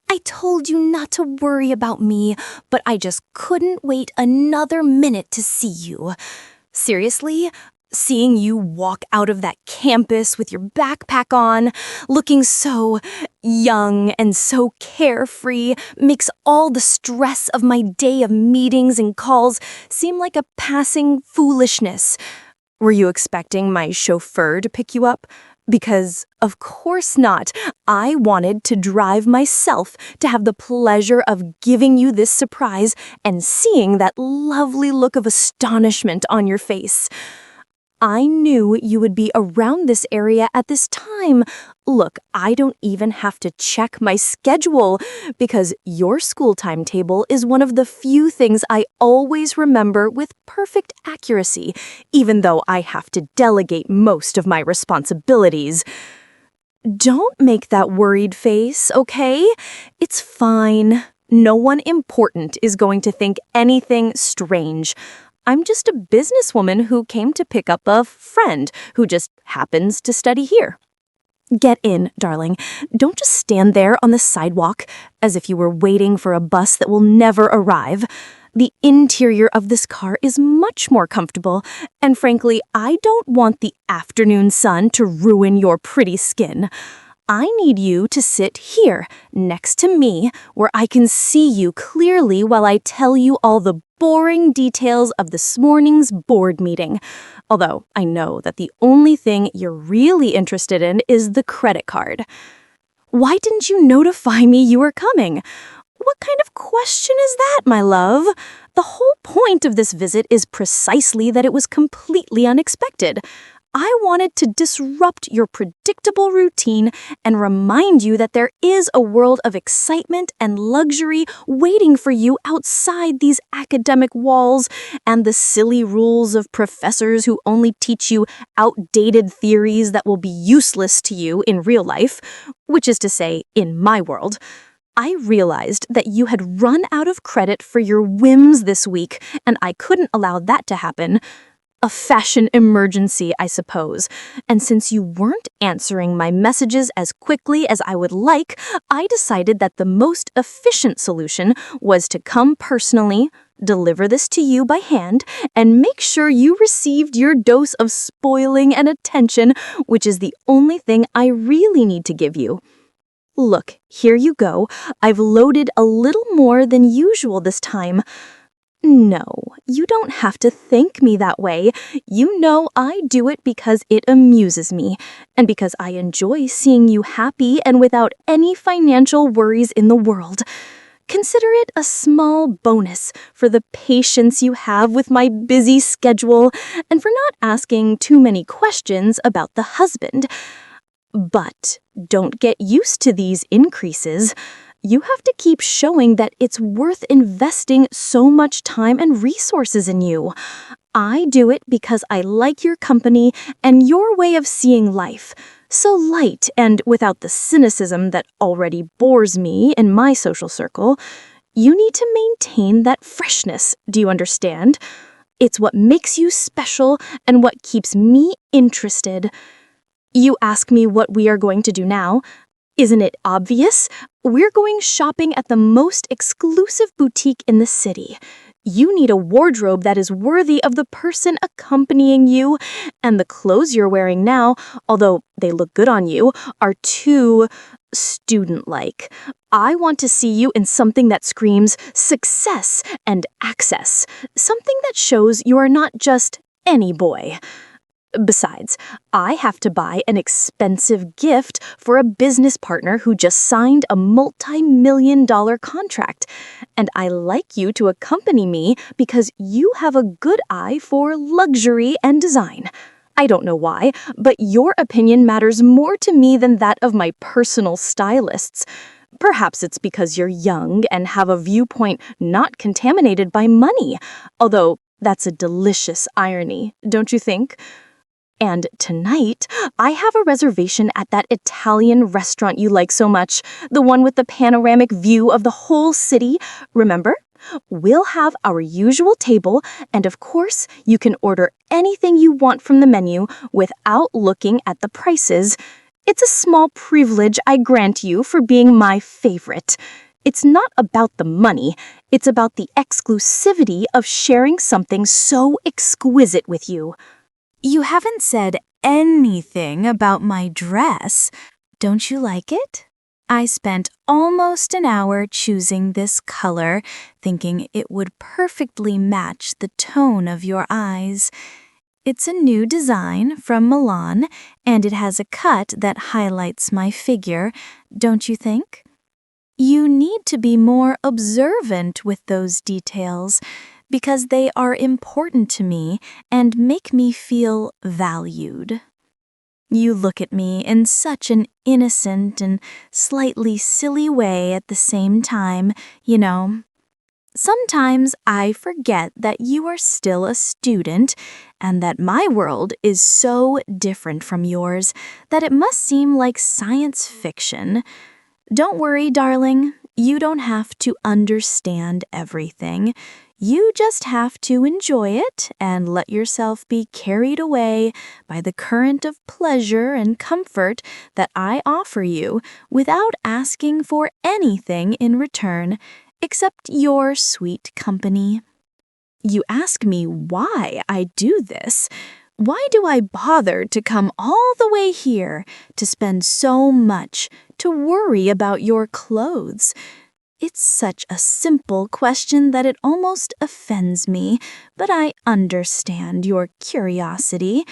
I told you not to worry about me, but I just couldn't wait another minute to see you. Seriously? Seeing you walk out of that campus with your backpack on, looking so young and so carefree, makes all the stress of my day of meetings and calls seem like a passing foolishness. Were you expecting my chauffeur to pick you up? Because, of course not. I wanted to drive myself to have the pleasure of giving you this surprise and seeing that lovely look of astonishment on your face. I knew you would be around this area at this time. Look, I don't even have to check my schedule because your school timetable is one of the few things I always remember with perfect accuracy, even though I have to delegate most of my responsibilities. Don't make that worried face, okay? It's fine. No one important is going to think anything strange. I'm just a businesswoman who came to pick up a friend who just happens to study here. Get in, darling. Don't just stand there on the sidewalk as if you were waiting for a bus that will never arrive. The interior of this car is much more comfortable, and frankly, I don't want the afternoon sun to ruin your pretty skin. I need you to sit here, next to me, where I can see you clearly while I tell you all the boring details of this morning's board meeting. Although I know that the only thing you're really interested in is the credit card. Why didn't you notify me you were coming? What kind of question is that, my love? The whole point of this visit is precisely that it was completely unexpected. I wanted to disrupt your predictable routine and remind you that there is a world of excitement and luxury waiting for you outside these academic walls and the silly rules of professors who only teach you outdated theories that will be useless to you in real life, which is to say, in my world. I realized that you had run out of credit for your whims this week, and I couldn't allow that to happen. A fashion emergency, I suppose. And since you weren't answering my messages as quickly as I would like, I decided that the most efficient solution was to come personally, deliver this to you by hand, and make sure you received your dose of spoiling and attention, which is the only thing I really need to give you. Look, here you go. I've loaded a little more than usual this time. No, you don't have to thank me that way. You know I do it because it amuses me, and because I enjoy seeing you happy and without any financial worries in the world. Consider it a small bonus for the patience you have with my busy schedule and for not asking too many questions about the husband. But don't get used to these increases. You have to keep showing that it's worth investing so much time and resources in you. I do it because I like your company and your way of seeing life. So light and without the cynicism that already bores me in my social circle. You need to maintain that freshness, do you understand? It's what makes you special and what keeps me interested. You ask me what we are going to do now. Isn't it obvious? We're going shopping at the most exclusive boutique in the city. You need a wardrobe that is worthy of the person accompanying you, and the clothes you're wearing now, although they look good on you, are too student-like. I want to see you in something that screams success and access, something that shows you are not just any boy. Besides, I have to buy an expensive gift for a business partner who just signed a multi-million-dollar contract, and I like you to accompany me because you have a good eye for luxury and design. I don't know why, but your opinion matters more to me than that of my personal stylists. Perhaps it's because you're young and have a viewpoint not contaminated by money, although that's a delicious irony, don't you think? And tonight, I have a reservation at that Italian restaurant you like so much, the one with the panoramic view of the whole city. Remember? We'll have our usual table, and of course, you can order anything you want from the menu without looking at the prices. It's a small privilege I grant you for being my favorite. It's not about the money, it's about the exclusivity of sharing something so exquisite with you. You haven't said anything about my dress. Don't you like it? I spent almost an hour choosing this color, thinking it would perfectly match the tone of your eyes. It's a new design from Milan, and it has a cut that highlights my figure, don't you think? You need to be more observant with those details, because they are important to me and make me feel valued. You look at me in such an innocent and slightly silly way at the same time, you know. Sometimes I forget that you are still a student and that my world is so different from yours that it must seem like science fiction. Don't worry, darling. You don't have to understand everything. You just have to enjoy it and let yourself be carried away by the current of pleasure and comfort that I offer you without asking for anything in return except your sweet company. You ask me why I do this. Why do I bother to come all the way here, to spend so much, to worry about your clothes? It's such a simple question that it almost offends me, but I understand your curiosity.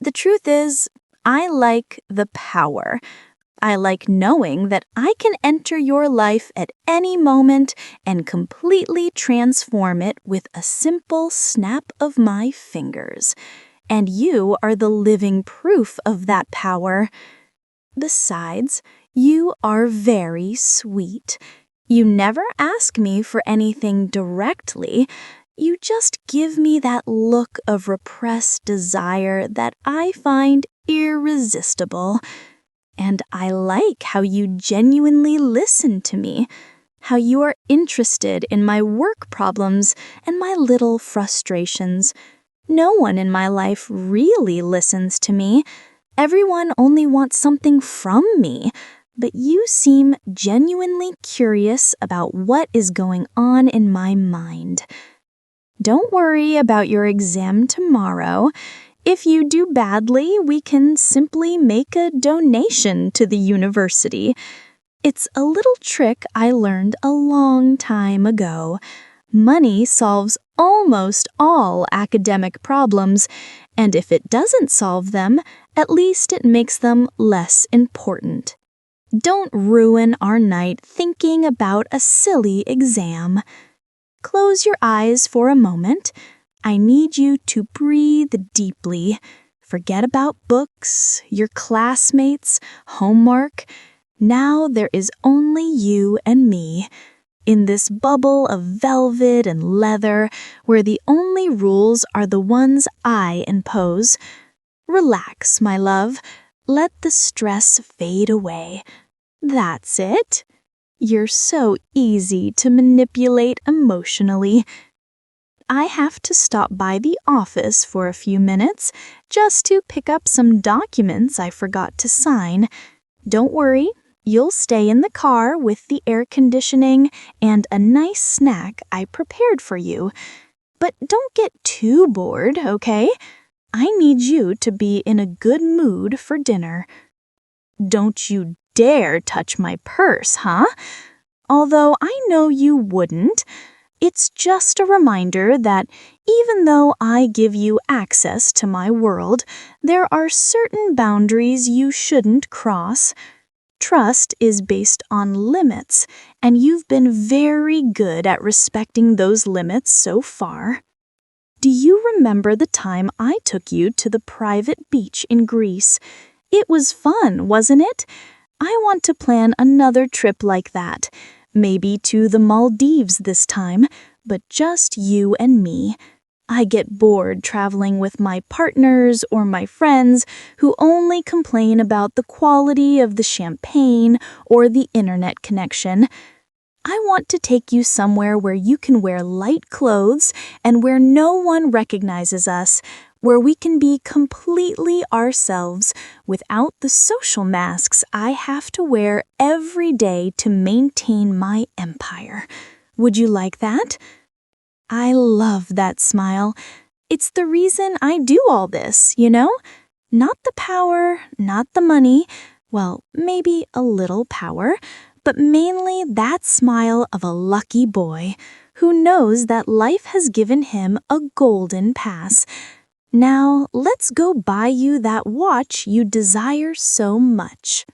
The truth is, I like the power. I like knowing that I can enter your life at any moment and completely transform it with a simple snap of my fingers. And you are the living proof of that power. Besides, you are very sweet. You never ask me for anything directly. You just give me that look of repressed desire that I find irresistible. And I like how you genuinely listen to me, how you are interested in my work problems and my little frustrations. No one in my life really listens to me. Everyone only wants something from me, but you seem genuinely curious about what is going on in my mind. Don't worry about your exam tomorrow. If you do badly, we can simply make a donation to the university. It's a little trick I learned a long time ago. Money solves almost all academic problems, and if it doesn't solve them, at least it makes them less important. Don't ruin our night thinking about a silly exam. Close your eyes for a moment. I need you to breathe deeply. Forget about books, your classmates, homework. Now there is only you and me, in this bubble of velvet and leather where the only rules are the ones I impose. Relax, my love. Let the stress fade away. That's it. You're so easy to manipulate emotionally. I have to stop by the office for a few minutes just to pick up some documents I forgot to sign. Don't worry, you'll stay in the car with the air conditioning and a nice snack I prepared for you. But don't get too bored, okay? I need you to be in a good mood for dinner. Don't you dare touch my purse, huh? Although I know you wouldn't. It's just a reminder that even though I give you access to my world, there are certain boundaries you shouldn't cross. Trust is based on limits, and you've been very good at respecting those limits so far. Do you remember the time I took you to the private beach in Greece? It was fun, wasn't it? I want to plan another trip like that. Maybe to the Maldives this time, but just you and me. I get bored traveling with my partners or my friends who only complain about the quality of the champagne or the internet connection. I want to take you somewhere where you can wear light clothes and where no one recognizes us, where we can be completely ourselves without the social masks I have to wear every day to maintain my empire. Would you like that?" I love that smile. It's the reason I do all this, you know? Not the power, not the money, well, maybe a little power, but mainly that smile of a lucky boy who knows that life has given him a golden pass. Now, let's go buy you that watch you desire so much.